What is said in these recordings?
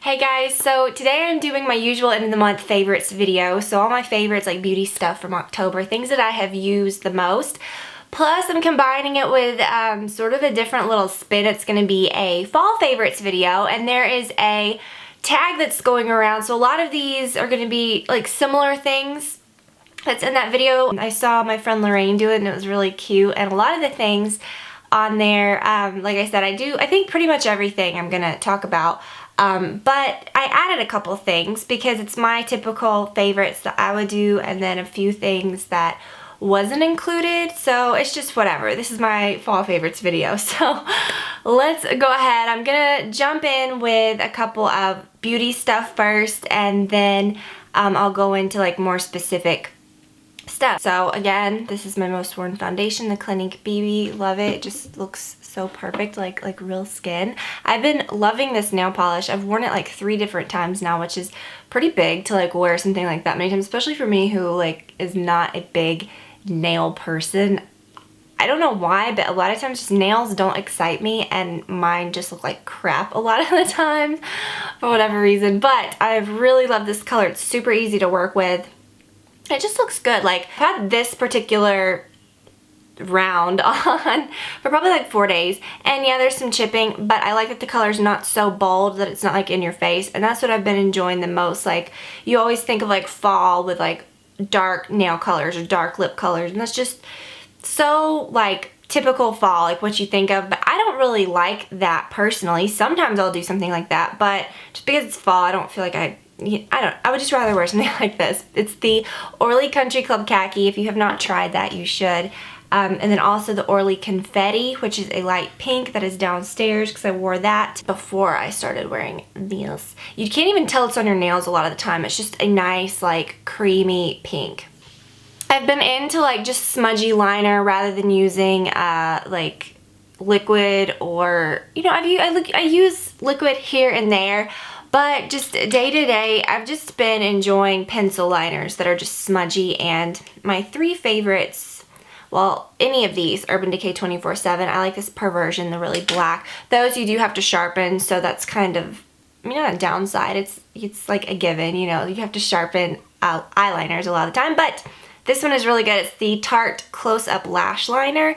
Hey guys, so today I'm doing my usual end of the month favorites video. So all my favorites, like beauty stuff from October, things that I have used the most. Plus I'm combining it with sort of a different little spin. It's going to be a fall favorites video, and there is a tag that's going around. So a lot of these are going to be like similar things that's in that video. I saw my friend Lorraine do it and it was really cute, and a lot of the things on there, like I said, I think pretty much everything I'm going to talk about. But I added a couple things because it's my typical favorites that I would do, and then a few things that wasn't included, so it's just whatever. This is my fall favorites video, so let's go ahead. I'm gonna jump in with a couple of beauty stuff first, and then I'll go into like more specific stuff. So again, this is my most worn foundation, the Clinique BB. Love it. It just looks so perfect, like real skin. I've been loving this nail polish. I've worn it like 3 different times now, which is pretty big to like wear something like that many times, especially for me who like is not a big nail person. I don't know why, but a lot of times just nails don't excite me, and mine just look like crap a lot of the time for whatever reason. But I've really loved this color. It's super easy to work with. It just looks good. Like, I've had this particular round on for probably like 4 days, and yeah, there's some chipping, but I like that the color's not so bold that it's not like in your face, and that's what I've been enjoying the most. Like, you always think of like fall with like dark nail colors or dark lip colors, and that's just so like typical fall, like what you think of, but I don't really like that personally. Sometimes I'll do something like that, but just because it's fall, I don't feel like I would just rather wear something like this. It's the Orly Country Club Khaki. If you have not tried that, you should. And then also the Orly Confetti, which is a light pink that is downstairs because I wore that before I started wearing these. You can't even tell it's on your nails a lot of the time. It's just a nice like creamy pink. I've been into like just smudgy liner rather than using like liquid, or you know, I use liquid here and there. But just day to day, I've just been enjoying pencil liners that are just smudgy, and my 3 favorites, well, any of these, Urban Decay 24/7. I like this Perversion, the really black. Those you do have to sharpen, so that's kind of, I mean, not a downside. It's like a given, you know. You have to sharpen eyeliners a lot of the time, but this one is really good. It's the Tarte Close-Up Lash Liner,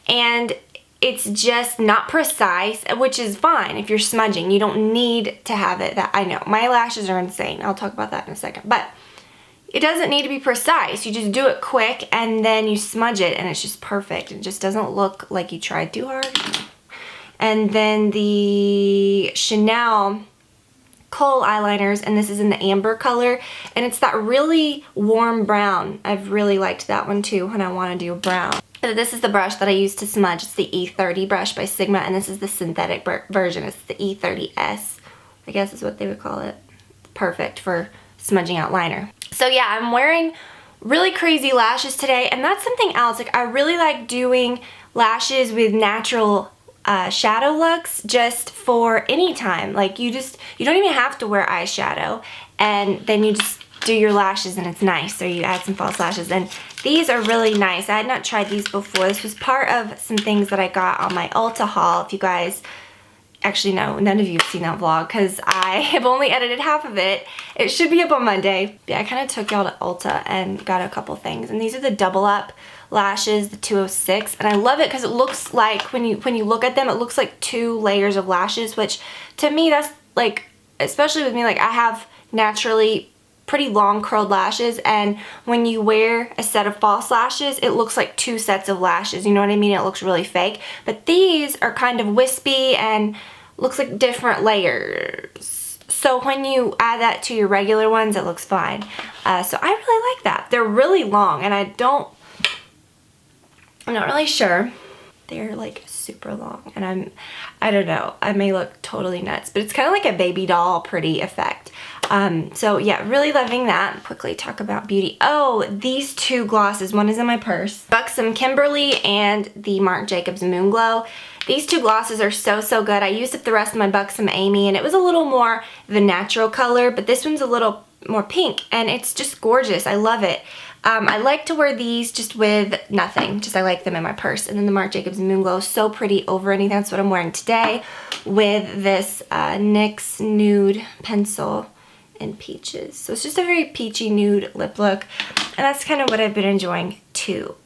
and it's just not precise, which is fine if you're smudging. You don't need to have it that, I know, my lashes are insane. I'll talk about that in a second, but it doesn't need to be precise. You just do it quick and then you smudge it, and it's just perfect. It just doesn't look like you tried too hard. And then the Chanel Kohl eyeliners, and this is in the amber color, and it's that really warm brown. I've really liked that one too when I want to do brown. This is the brush that I use to smudge. It's the E30 brush by Sigma, and this is the synthetic version. It's the E30S, I guess is what they would call it. Perfect for smudging out liner. So yeah, I'm wearing really crazy lashes today, and that's something else. Like, I really like doing lashes with natural shadow looks just for any time. Like, you don't even have to wear eyeshadow, and then you just do your lashes and it's nice, or you add some false lashes, and these are really nice. I had not tried these before. This was part of some things that I got on my Ulta haul. If you guys, actually no, none of you have seen that vlog because I have only edited half of it. It should be up on Monday. Yeah, I kind of took y'all to Ulta and got a couple things, and these are the double up lashes, the 206, and I love it because it looks like, when you look at them, it looks like 2 layers of lashes, which to me, that's like, especially with me, like I have naturally pretty long curled lashes, and when you wear a set of false lashes, it looks like 2 sets of lashes, you know what I mean? It looks really fake, but these are kind of wispy and looks like different layers. So when you add that to your regular ones, it looks fine. So I really like that. They're really long, and I'm not really sure. They're like super long, and I don't know, I may look totally nuts, but it's kind of like a baby doll pretty effect. So yeah, really loving that. Quickly talk about beauty. Oh, these 2 glosses. One is in my purse. Buxom Kimberly and the Marc Jacobs Moon Glow. These 2 glosses are so good. I used up the rest of my Buxom Amy, and it was a little more of a natural color, but this one's a little more pink, and it's just gorgeous. I love it. I like to wear these just with nothing. Just I like them in my purse. And then the Marc Jacobs Moon Glow, so pretty over anything. That's what I'm wearing today with this NYX Nude Pencil in Peaches. So it's just a very peachy nude lip look. And that's kind of what I've been enjoying too.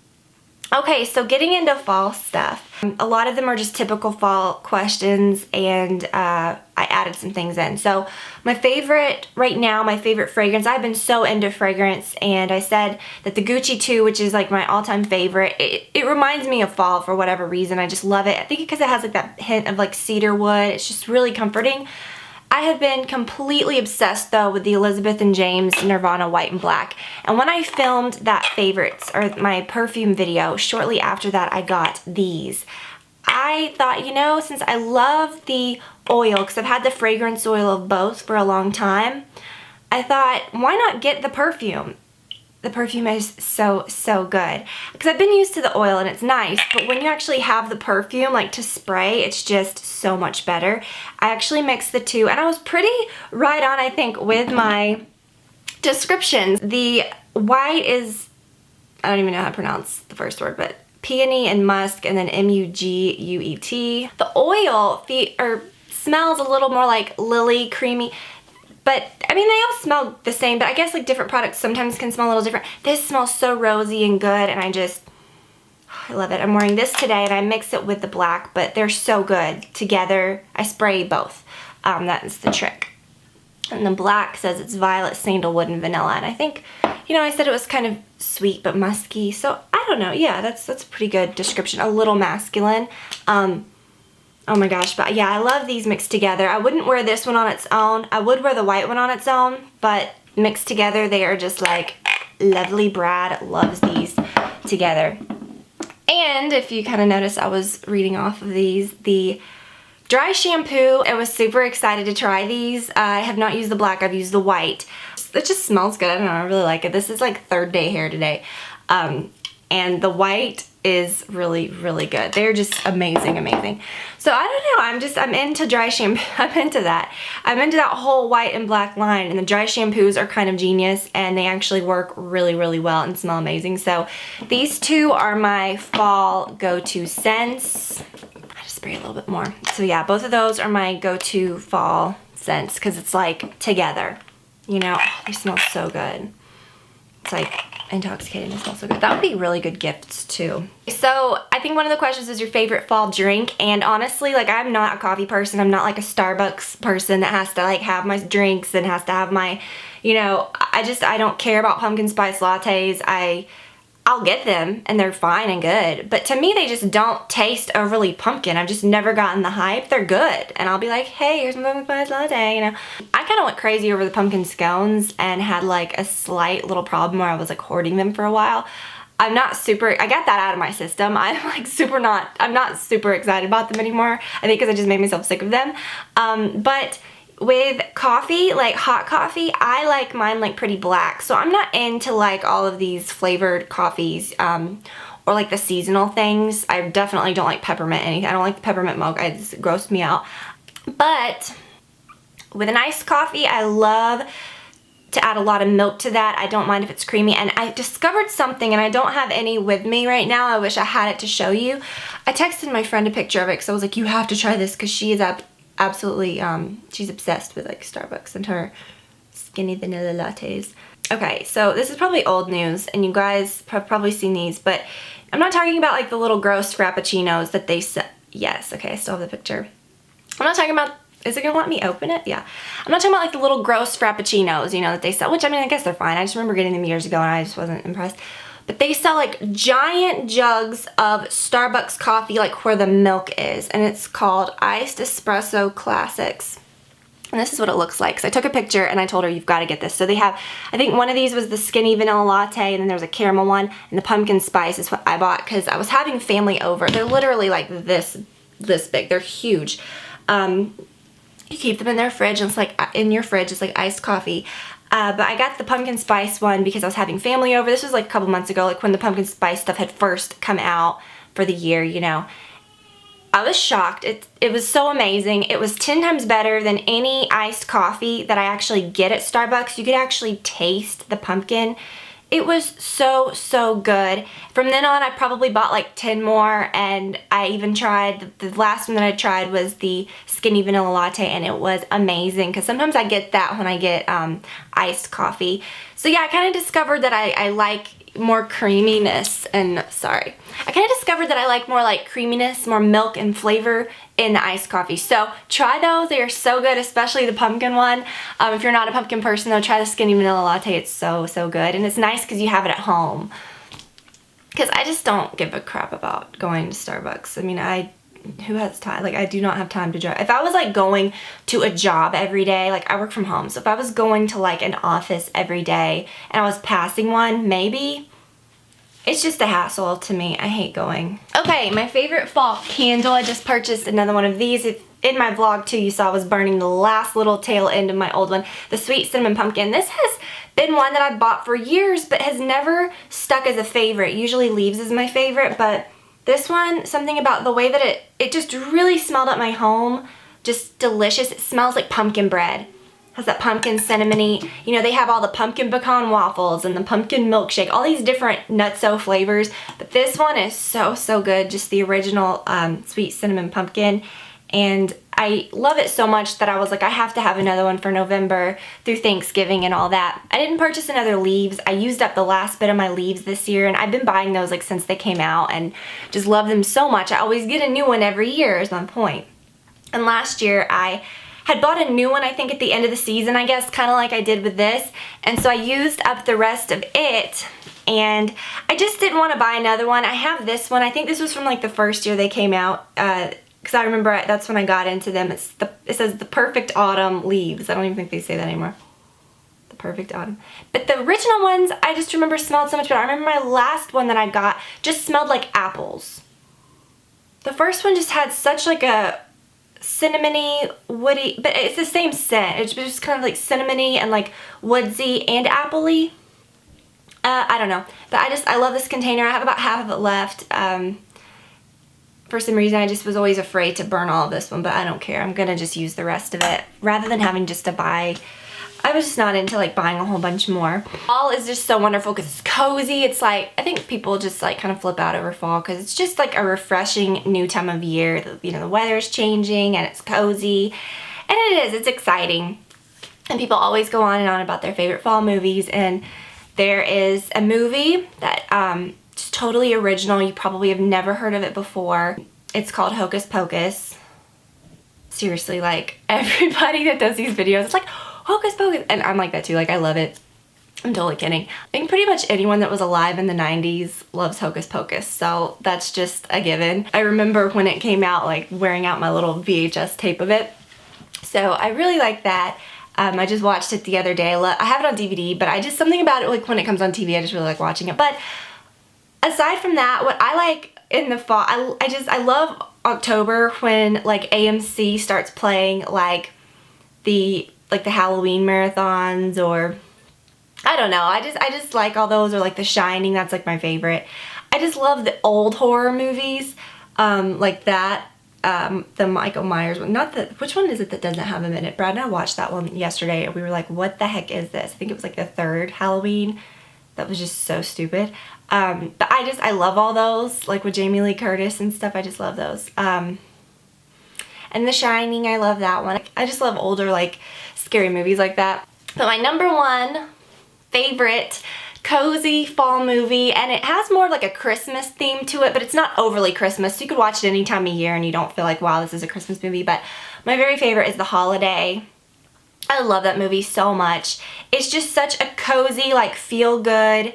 Okay, so getting into fall stuff. A lot of them are just typical fall questions, and I added some things in. So my favorite right now, my favorite fragrance, I've been so into fragrance, and I said that the Gucci 2, which is like my all-time favorite, it reminds me of fall for whatever reason. I just love it. I think because it has like that hint of like cedar wood. It's just really comforting. I have been completely obsessed though with the Elizabeth and James Nirvana White and Black. And when I filmed that favorites or my perfume video, shortly after that I got these. I thought, you know, since I love the oil, because I've had the fragrance oil of both for a long time, I thought, why not get the perfume? The perfume is so, so good. Because I've been used to the oil and it's nice, but when you actually have the perfume, like to spray, it's just so much better. I actually mixed the two, and I was pretty right on, I think, with my descriptions. The white is, I don't even know how to pronounce the first word, but peony and musk, and then M-U-G-U-E-T. The oil smells a little more like lily, creamy. But, I mean, they all smell the same, but I guess, like, different products sometimes can smell a little different. This smells so rosy and good, and I love it. I'm wearing this today, and I mix it with the black, but they're so good together. I spray both. That is the trick. And the black says it's violet, sandalwood, and vanilla, and I think, you know, I said it was kind of sweet but musky, so I don't know. Yeah, that's a pretty good description. A little masculine. Oh my gosh, but yeah, I love these mixed together. I wouldn't wear this one on its own. I would wear the white one on its own, but mixed together, they are just like lovely. Brad loves these together. And if you kind of notice, I was reading off of these. The dry shampoo, I was super excited to try these. I have not used the black, I've used the white. It just smells good. I don't know, I really like it. This is like third day hair today. And the white is really, really good. They're just amazing, amazing. So I don't know, I'm into dry shampoo. I'm into that. I'm into that whole white and black line, and the dry shampoos are kind of genius, and they actually work really, really well and smell amazing. So these two are my fall go-to scents. I just spray a little bit more. So yeah, both of those are my go-to fall scents because it's like together. You know, they smell so good. It's like intoxicating. It smells so good. That would be really good gifts too. So I think one of the questions is your favorite fall drink, and honestly, like, I'm not a coffee person. I'm not like a Starbucks person that has to like have my drinks and has to have my, you know, I don't care about pumpkin spice lattes. I'll get them and they're fine and good, but to me they just don't taste overly pumpkin. I've just never gotten the hype. They're good, and I'll be like, hey, here's my pumpkin spice latte, you know. I kind of went crazy over the pumpkin scones and had like a slight little problem where I was like hoarding them for a while. I got that out of my system. I'm not super excited about them anymore. I think because I just made myself sick of them. But with coffee, like hot coffee, I like mine like pretty black. So I'm not into like all of these flavored coffees or like the seasonal things. I definitely don't like peppermint anything. I don't like the peppermint milk. It just grossed me out. But with an iced coffee, I love to add a lot of milk to that. I don't mind if it's creamy. And I discovered something, and I don't have any with me right now. I wish I had it to show you. I texted my friend a picture of it because I was like, you have to try this, because she is absolutely, she's obsessed with like Starbucks and her skinny vanilla lattes. Okay, so this is probably old news, and you guys have probably seen these, but I'm not talking about like the little gross frappuccinos that they sell. Yes, okay, I still have the picture. I'm not talking about, is it gonna let me open it? Yeah. I'm not talking about like the little gross frappuccinos, you know, that they sell, which I mean, I guess they're fine. I just remember getting them years ago and I just wasn't impressed. But they sell like giant jugs of Starbucks coffee, like where the milk is, and it's called Iced Espresso Classics. And this is what it looks like. So I took a picture and I told her, you've got to get this. So they have, I think one of these was the skinny vanilla latte, and then there's a caramel one, and the pumpkin spice is what I bought because I was having family over. They're literally like this big. They're huge. You keep them in their fridge, and it's like in your fridge, it's like iced coffee. But I got the pumpkin spice one because I was having family over. This was like a couple months ago, like when the pumpkin spice stuff had first come out for the year, you know. I was shocked. It was so amazing. It was 10 times better than any iced coffee that I actually get at Starbucks. You could actually taste the pumpkin It was so, so good. From then on, I probably bought like 10 more, and I even tried, the last one that I tried was the Skinny Vanilla Latte, and it was amazing, because sometimes I get that when I get iced coffee. So yeah, I kind of discovered that I like more creaminess, and I kind of discovered that I like more like creaminess, more milk and flavor in the iced coffee. So try those, they are so good, especially the pumpkin one. If you're not a pumpkin person though, try the Skinny Vanilla Latte. It's so, so good, and it's nice because you have it at home. Because I just don't give a crap about going to Starbucks. I mean, who has time? Like, I do not have time to drive. If I was like going to a job every day, like I work from home, so if I was going to like an office every day and I was passing one, maybe. It's just a hassle to me. I hate going. Okay, my favorite fall candle. I just purchased another one of these. In my vlog too, you saw I was burning the last little tail end of my old one, the Sweet Cinnamon Pumpkin. This has been one that I've bought for years, but has never stuck as a favorite. Usually Leaves is my favorite, but this one, something about the way that it just really smelled at my home, just delicious. It smells like pumpkin bread. Has that pumpkin cinnamony, you know, they have all the pumpkin pecan waffles and the pumpkin milkshake, all these different nutso flavors, but this one is so, so good, just the original Sweet Cinnamon Pumpkin, and I love it so much that I was like, I have to have another one for November through Thanksgiving and all that. I didn't purchase another Leaves. I used up the last bit of my Leaves this year, and I've been buying those like since they came out and just love them so much. I always get a new one every year is my point. And last year I had bought a new one, I think at the end of the season, I guess, kind of like I did with this. And so I used up the rest of it, and I just didn't want to buy another one. I have this one. I think this was from like the first year they came out, because I remember that's when I got into them. It says the Perfect Autumn Leaves. I don't even think they say that anymore. The Perfect Autumn. But the original ones, I just remember smelled so much better. I remember my last one that I got just smelled like apples. The first one just had such like a cinnamony, woody, but it's the same scent. It's just kind of like cinnamony and like woodsy and appley. I don't know, but I love this container. I have about half of it left. For some reason, I just was always afraid to burn all of this one, but I don't care. I'm gonna just use the rest of it rather than having just to buy. I was just not into like buying a whole bunch more. Fall is just so wonderful because it's cozy. It's like, I think people just like kind of flip out over fall because it's just like a refreshing new time of year. You know, the weather's changing and it's cozy, and it is, it's exciting. And people always go on and on about their favorite fall movies, and there is a movie that just totally original. You probably have never heard of it before. It's called Hocus Pocus. Seriously, like everybody that does these videos, it's like, Hocus Pocus, and I'm like that too, like I love it. I'm totally kidding. I think pretty much anyone that was alive in the 90s loves Hocus Pocus, so that's just a given. I remember when it came out, like wearing out my little VHS tape of it, so I really like that. I just watched it the other day. I have it on DVD, but I just, something about it, like when it comes on TV, I just really like watching it. But aside from that, what I like in the fall, I love October when like AMC starts playing like the Halloween marathons, or I don't know, I just like all those, or like The Shining, that's like my favorite. I just love the old horror movies, like that, the Michael Myers one, which one is it that doesn't have him in it? Brad and I watched that one yesterday and we were like, what the heck is this? I think it was like the third Halloween. That was just so stupid. But I love all those, like with Jamie Lee Curtis and stuff. I just love those. And The Shining, I love that one. I just love older, like, scary movies like that. But my number one favorite cozy fall movie, and it has more of like a Christmas theme to it, but it's not overly Christmas, so you could watch it any time of year and you don't feel like, wow, this is a Christmas movie. But my very favorite is The Holiday. I love that movie so much. It's just such a cozy, like, feel-good,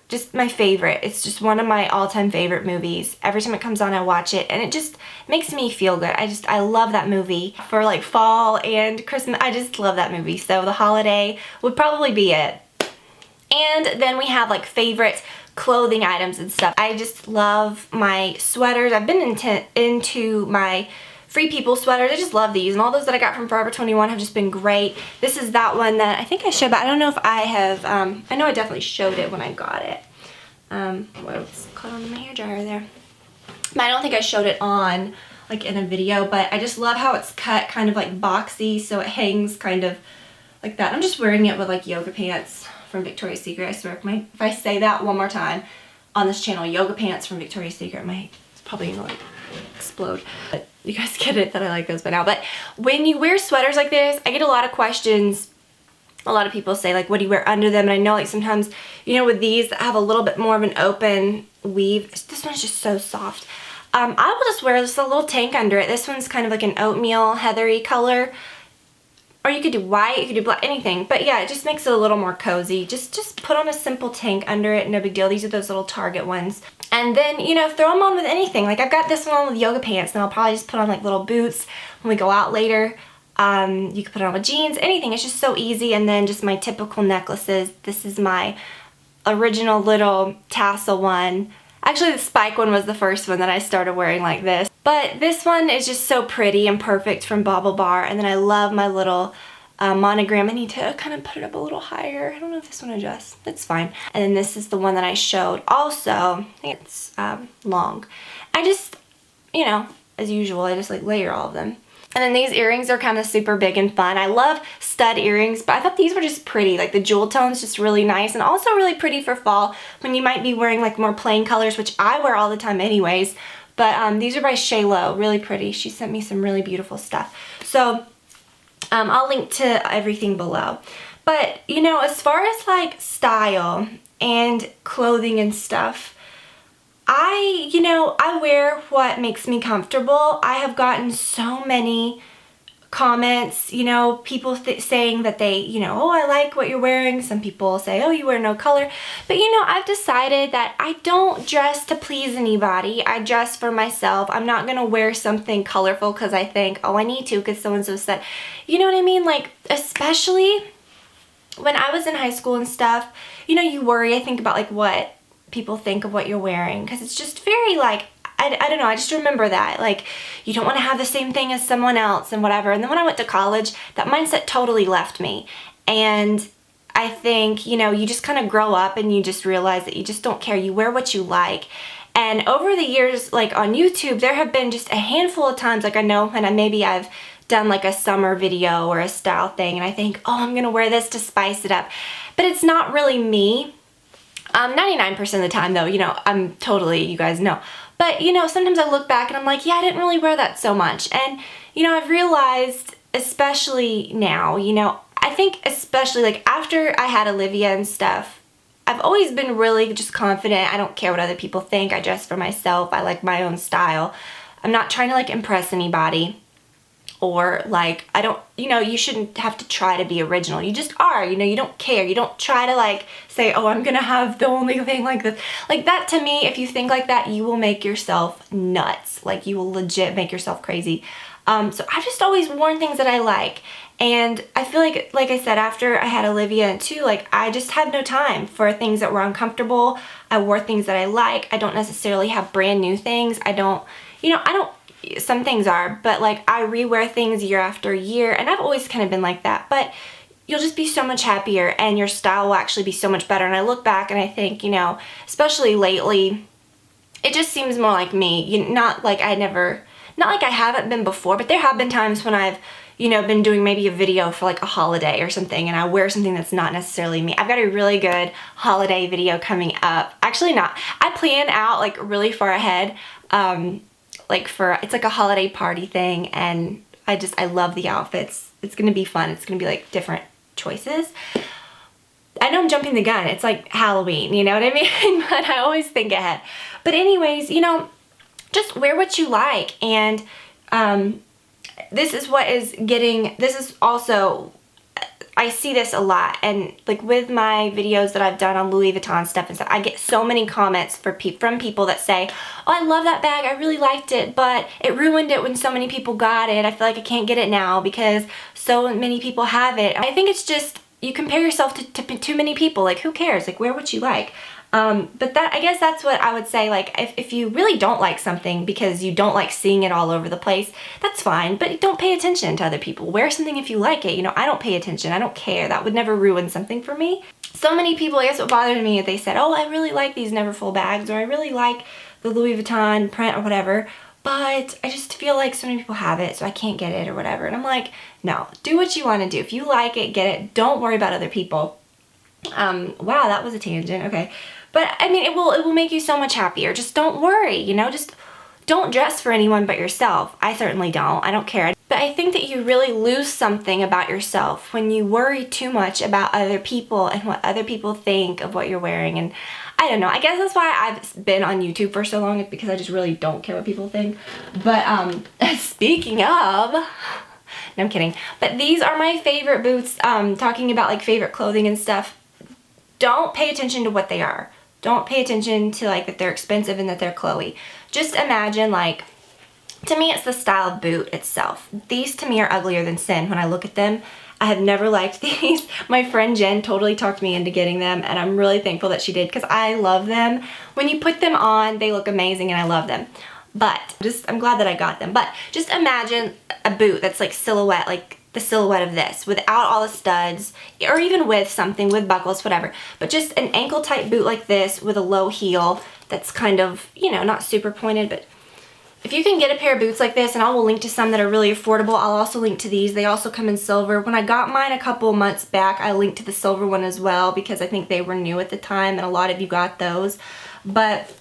just my favorite. It's just one of my all-time favorite movies. Every time it comes on, I watch it, and it just makes me feel good. I love that movie. For like fall and Christmas, I just love that movie. So The Holiday would probably be it. And then we have like favorite clothing items and stuff. I just love my sweaters. I've been into my Free People sweaters. I just love these, and all those that I got from Forever 21 have just been great. This is that one that I think I showed, but I don't know if I have, I know I definitely showed it when I got it. What's caught on my hairdryer there? But I don't think I showed it on, like, in a video, but I just love how it's cut kind of like boxy, so it hangs kind of like that. I'm just wearing it with like yoga pants from Victoria's Secret. I swear, if I say that one more time on this channel, yoga pants from Victoria's Secret, it's probably gonna like explode. But you guys get it that I like those by now. But when you wear sweaters like this, I get a lot of questions. A lot of people say like, what do you wear under them? And I know like sometimes, you know, with these that have a little bit more of an open weave, this one's just so soft. I will just wear just a little tank under it. This one's kind of like an oatmeal heathery color. Or you could do white, you could do black, anything. But yeah, it just makes it a little more cozy. Just put on a simple tank under it, no big deal. These are those little Target ones. And then, you know, throw them on with anything. Like I've got this one on with yoga pants, and I'll probably just put on like little boots when we go out later. You can put it on with jeans, anything. It's just so easy. And then just my typical necklaces. This is my original little tassel one. Actually, the spike one was the first one that I started wearing like this. But this one is just so pretty and perfect from Bauble Bar. And then I love my little monogram. I need to kind of put it up a little higher. I don't know if this one adjusts. It's fine. And then this is the one that I showed. Also, I think it's long. I just, you know, as usual, I just like layer all of them. And then these earrings are kind of super big and fun. I love stud earrings, but I thought these were just pretty. Like the jewel tone's just really nice and also really pretty for fall when you might be wearing like more plain colors, which I wear all the time anyways. But these are by Shaylo, really pretty. She sent me some really beautiful stuff. So I'll link to everything below. But you know, as far as like style and clothing and stuff, I wear what makes me comfortable. I have gotten so many comments, you know, people saying that they, you know, oh, I like what you're wearing. Some people say, oh, you wear no color. But, you know, I've decided that I don't dress to please anybody. I dress for myself. I'm not going to wear something colorful because I think, oh, I need to because so-and-so said. You know what I mean? Like, especially when I was in high school and stuff, you know, you worry, I think about like what people think of what you're wearing because it's just very like, I don't know, I just remember that like you don't want to have the same thing as someone else and whatever. And then when I went to college, that mindset totally left me. And I think, you know, you just kind of grow up and you just realize that you just don't care. You wear what you like. And over the years, like on YouTube, there have been just a handful of times, like I know when maybe I've done like a summer video or a style thing and I think, oh, I'm gonna wear this to spice it up. But it's not really me. 99% of the time though, you know, I'm totally, you guys know. But, you know, sometimes I look back and I'm like, yeah, I didn't really wear that so much. And, you know, I've realized, especially now, you know, I think especially like after I had Olivia and stuff, I've always been really just confident. I don't care what other people think. I dress for myself. I like my own style. I'm not trying to like impress anybody. Or like, I don't, you know, you shouldn't have to try to be original. You just are, you know, you don't care. You don't try to like say, oh, I'm gonna have the only thing like this. Like that to me, if you think like that, you will make yourself nuts. Like you will legit make yourself crazy. So I've just always worn things that I like. And I feel like I said, after I had Olivia too, like I just had no time for things that were uncomfortable. I wore things that I like. I don't necessarily have brand new things. I don't, you know, some things are, but like I rewear things year after year and I've always kind of been like that, but you'll just be so much happier and your style will actually be so much better. And I look back and I think, you know, especially lately, it just seems more like me. Not like I haven't been before, but there have been times when I've, you know, been doing maybe a video for like a holiday or something and I wear something that's not necessarily me. I've got a really good holiday video coming up. Actually not. I plan out like really far ahead. It's like a holiday party thing and I love the outfits. It's gonna be fun. It's gonna be like different choices. I know I'm jumping the gun. It's like Halloween, you know what I mean? But I always think ahead. But anyways, you know, just wear what you like. And this is also, I see this a lot, and like with my videos that I've done on Louis Vuitton stuff and stuff, I get so many comments from people that say, oh, I love that bag, I really liked it, but it ruined it when so many people got it. I feel like I can't get it now because so many people have it. I think it's just, you compare yourself to too many people. Like, who cares? Like, wear what you like. But I guess that's what I would say. Like, if you really don't like something because you don't like seeing it all over the place, that's fine, but don't pay attention to other people. Wear something if you like it. You know, I don't pay attention. I don't care. That would never ruin something for me. So many people, I guess what bothered me is they said, oh, I really like these Neverfull bags, or I really like the Louis Vuitton print or whatever, but I just feel like so many people have it, so I can't get it or whatever. And I'm like, no, do what you want to do. If you like it, get it. Don't worry about other people. Wow, that was a tangent. Okay. But I mean, it will make you so much happier. Just don't worry, you know, just don't dress for anyone but yourself. I certainly don't. I don't care. But I think that you really lose something about yourself when you worry too much about other people and what other people think of what you're wearing. And I don't know. I guess that's why I've been on YouTube for so long, because I just really don't care what people think. But speaking of, no, I'm kidding. But these are my favorite boots. Talking about like favorite clothing and stuff. Don't pay attention to what they are. Don't pay attention to like that they're expensive and that they're Chloe. Just imagine, like, to me it's the style of boot itself. These to me are uglier than sin when I look at them. I have never liked these. My friend Jen totally talked me into getting them, and I'm really thankful that she did, because I love them. When you put them on, they look amazing and I love them. But I'm glad that I got them. But just imagine a boot that's like silhouette, like the silhouette of this, without all the studs, or even with something, with buckles, whatever. But just an ankle tight boot like this with a low heel that's kind of, you know, not super pointed. But if you can get a pair of boots like this, and I will link to some that are really affordable, I'll also link to these. They also come in silver. When I got mine a couple months back, I linked to the silver one as well, because I think they were new at the time and a lot of you got those. But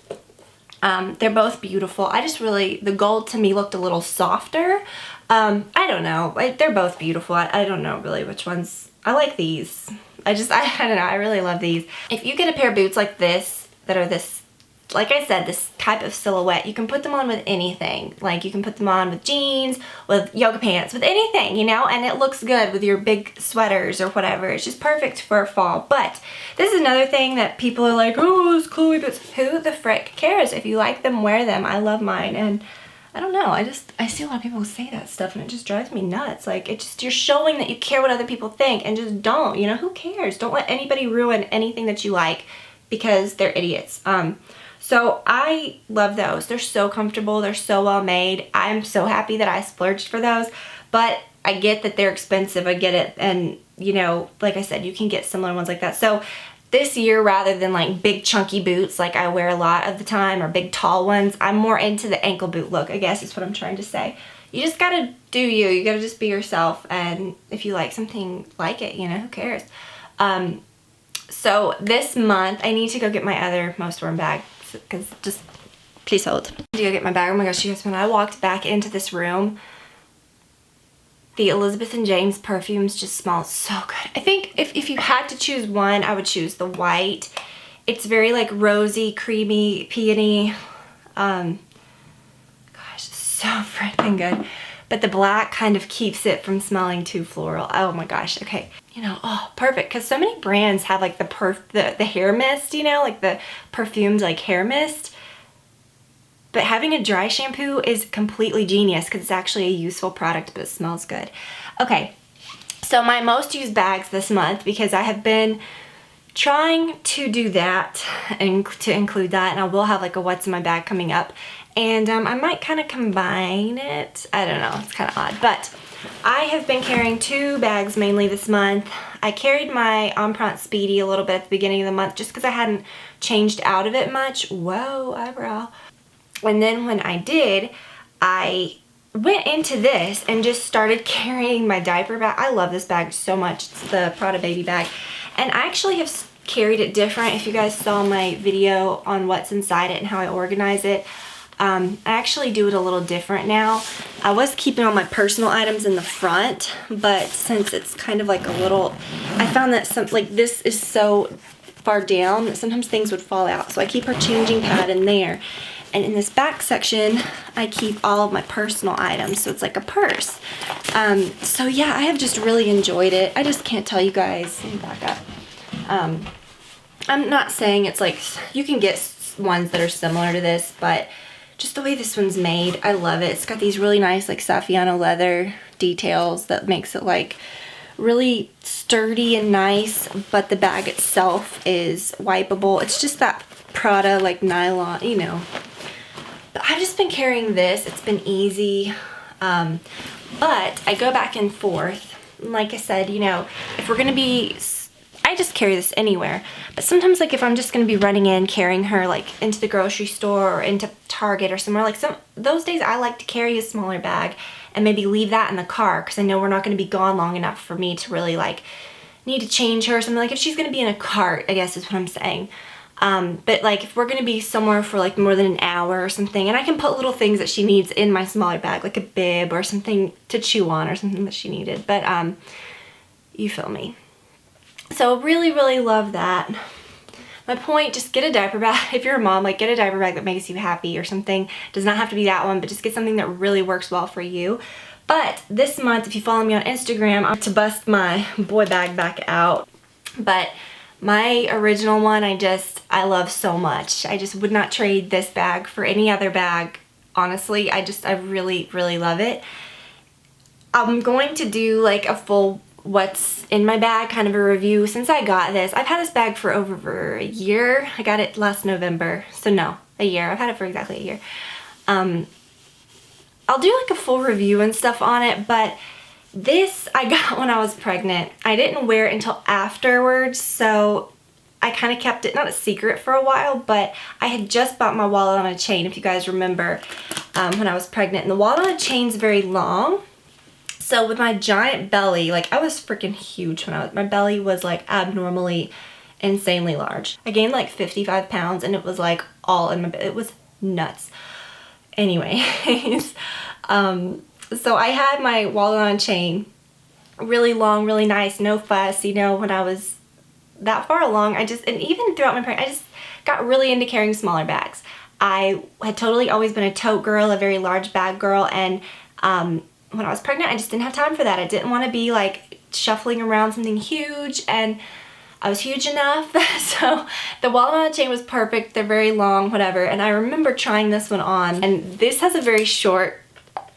they're both beautiful. I just really, the gold to me looked a little softer. I don't know. They're both beautiful. I don't know really which ones. I like these. I don't know. I really love these. If you get a pair of boots like this, that are this, like I said, this type of silhouette, you can put them on with anything. Like you can put them on with jeans, with yoga pants, with anything, you know, and it looks good with your big sweaters or whatever. It's just perfect for fall. But this is another thing that people are like, oh, those Chloe boots. Who the frick cares? If you like them, wear them. I love mine. And I don't know, I see a lot of people say that stuff and it just drives me nuts. Like, you're showing that you care what other people think, and just don't, you know, who cares? Don't let anybody ruin anything that you like because they're idiots. So I love those. They're so comfortable. They're so well made. I'm so happy that I splurged for those, but I get that they're expensive. I get it. And, you know, like I said, you can get similar ones like that. So this year, rather than like big chunky boots like I wear a lot of the time, or big tall ones, I'm more into the ankle boot look, I guess is what I'm trying to say. You just gotta do you. You gotta just be yourself, and if you like something, like it, you know, who cares? So this month, I need to go get my other most worn bag, because just, please hold. I need to go get my bag. Oh my gosh, you guys, when I walked back into this room, the Elizabeth and James perfumes just smell so good. I think if you had to choose one, I would choose the white. It's very like rosy, creamy, peony. Gosh, so freaking good. But the black kind of keeps it from smelling too floral. Oh my gosh, okay. You know, oh, perfect. Because so many brands have like the hair mist, you know, like the perfumed like hair mist. But having a dry shampoo is completely genius, because it's actually a useful product, but it smells good. Okay, so my most used bags this month, because I have been trying to do that and to include that, and I will have like a what's in my bag coming up. And I might kind of combine it. I don't know, it's kind of odd. But I have been carrying 2 bags mainly this month. I carried my Empreinte Speedy a little bit at the beginning of the month, just because I hadn't changed out of it much. Whoa, eyebrow. And then when I did, I went into this and just started carrying my diaper bag. I love this bag so much. It's the Prada baby bag. And I actually have carried it different. If you guys saw my video on what's inside it and how I organize it, I actually do it a little different now. I was keeping all my personal items in the front, but since it's kind of like a little, I found that like this is so far down that sometimes things would fall out. So I keep our changing pad in there. And in this back section, I keep all of my personal items, so it's like a purse. So yeah, I have just really enjoyed it. I just can't tell you guys. Let me back up. I'm not saying it's like, you can get ones that are similar to this, but just the way this one's made, I love it. It's got these really nice like Saffiano leather details that makes it like really sturdy and nice, but the bag itself is wipeable. It's just that Prada like nylon, you know. But I've just been carrying this. It's been easy, but I go back and forth. Like I said, you know, if we're gonna be, I just carry this anywhere, but sometimes like if I'm just gonna be running in carrying her like into the grocery store or into Target or somewhere, like those days I like to carry a smaller bag and maybe leave that in the car, because I know we're not gonna be gone long enough for me to really like need to change her or something, like if she's gonna be in a cart, I guess is what I'm saying. But like if we're gonna be somewhere for like more than an hour or something, and I can put little things that she needs in my smaller bag, like a bib or something to chew on or something that she needed, but you feel me. So really, really love that. My point, just get a diaper bag. If you're a mom, like get a diaper bag that makes you happy or something. Does not have to be that one, but just get something that really works well for you. But this month, if you follow me on Instagram, I'm to bust my boy bag back out. But my original one, I love so much. I just would not trade this bag for any other bag. Honestly, I really, really love it. I'm going to do like a full what's in my bag kind of a review since I got this. I've had this bag for over a year. I got it last November, so no, a year. I've had it for exactly a year. I'll do like a full review and stuff on it, but this I got when I was pregnant. I didn't wear it until afterwards, so I kind of kept it, not a secret for a while, but I had just bought my wallet on a chain, if you guys remember, when I was pregnant, and the wallet on a chain's very long. So with my giant belly, like I was freaking huge when my belly was like abnormally, insanely large. I gained like 55 pounds and it was like all in my, it was nuts. Anyways, so I had my wallet on a chain, really long, really nice, no fuss, you know, when I was that far along, and even throughout my pregnancy, I just got really into carrying smaller bags. I had totally always been a tote girl, a very large bag girl, and when I was pregnant, I just didn't have time for that. I didn't want to be like shuffling around something huge, and I was huge enough. So the wallet on a chain was perfect. They're very long, whatever. And I remember trying this one on, and this has a very short,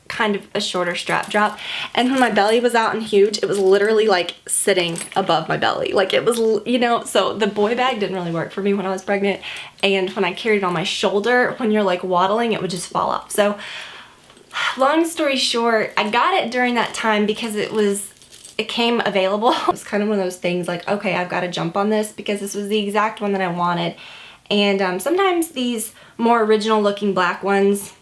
kind of a shorter strap drop. And when my belly was out and huge, it was literally like sitting above my belly. Like it was, you know, so the boy bag didn't really work for me when I was pregnant. And when I carried it on my shoulder, when you're like waddling, it would just fall off. So long story short, I got it during that time because it came available. It was kind of one of those things like, okay, I've got to jump on this because this was the exact one that I wanted. And sometimes these more original looking black ones,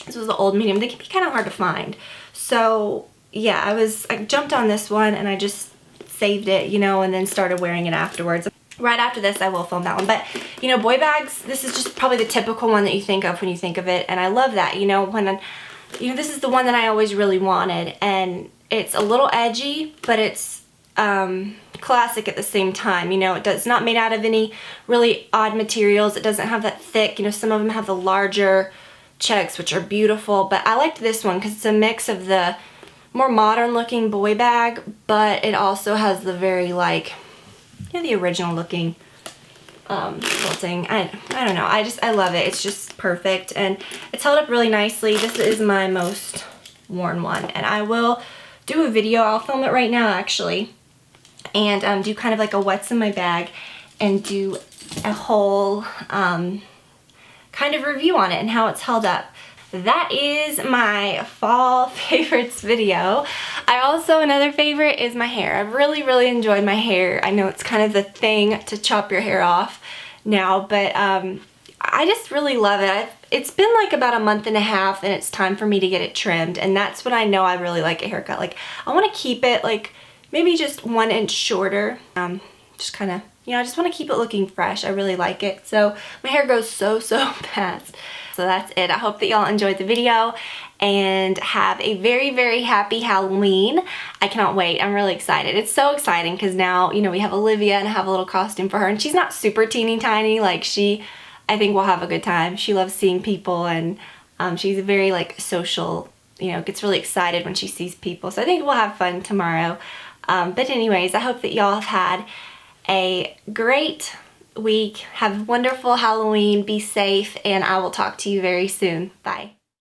this was the old medium, they can be kind of hard to find. So yeah, I jumped on this one and I just saved it, you know, and then started wearing it afterwards. Right after this, I will film that one. But, you know, boy bags, this is just probably the typical one that you think of when you think of it. And I love that, you know, this is the one that I always really wanted. And it's a little edgy, but it's classic at the same time. You know, it's not made out of any really odd materials. It doesn't have that thick, you know, some of them have the larger checks, which are beautiful. But I liked this one because it's a mix of the more modern looking boy bag, but it also has the very like, you know, the original looking quilting. I don't know, I love it. It's just perfect and it's held up really nicely. This is my most worn one, and I will do a video. I'll film it right now actually, and do kind of like a what's in my bag and do a whole kind of review on it and how it's held up. That is my fall favorites video. Another favorite is my hair. I've really, really enjoyed my hair. I know it's kind of the thing to chop your hair off now, but I just really love it. It's been like about a month and a half and it's time for me to get it trimmed, and that's when I know I really like a haircut. Like I want to keep it like maybe just 1 inch shorter. Just kind of, you know, I just want to keep it looking fresh. I really like it. So my hair goes so fast. So that's it. I hope that y'all enjoyed the video and have a very, very happy Halloween. I cannot wait. I'm really excited. It's so exciting because now, you know, we have Olivia and I have a little costume for her, and she's not super teeny tiny. Like I think we'll have a good time. She loves seeing people, and she's a very like social, you know, gets really excited when she sees people. So I think we'll have fun tomorrow. But anyways, I hope that y'all have had a great week. Have a wonderful Halloween. Be safe, and I will talk to you very soon. Bye.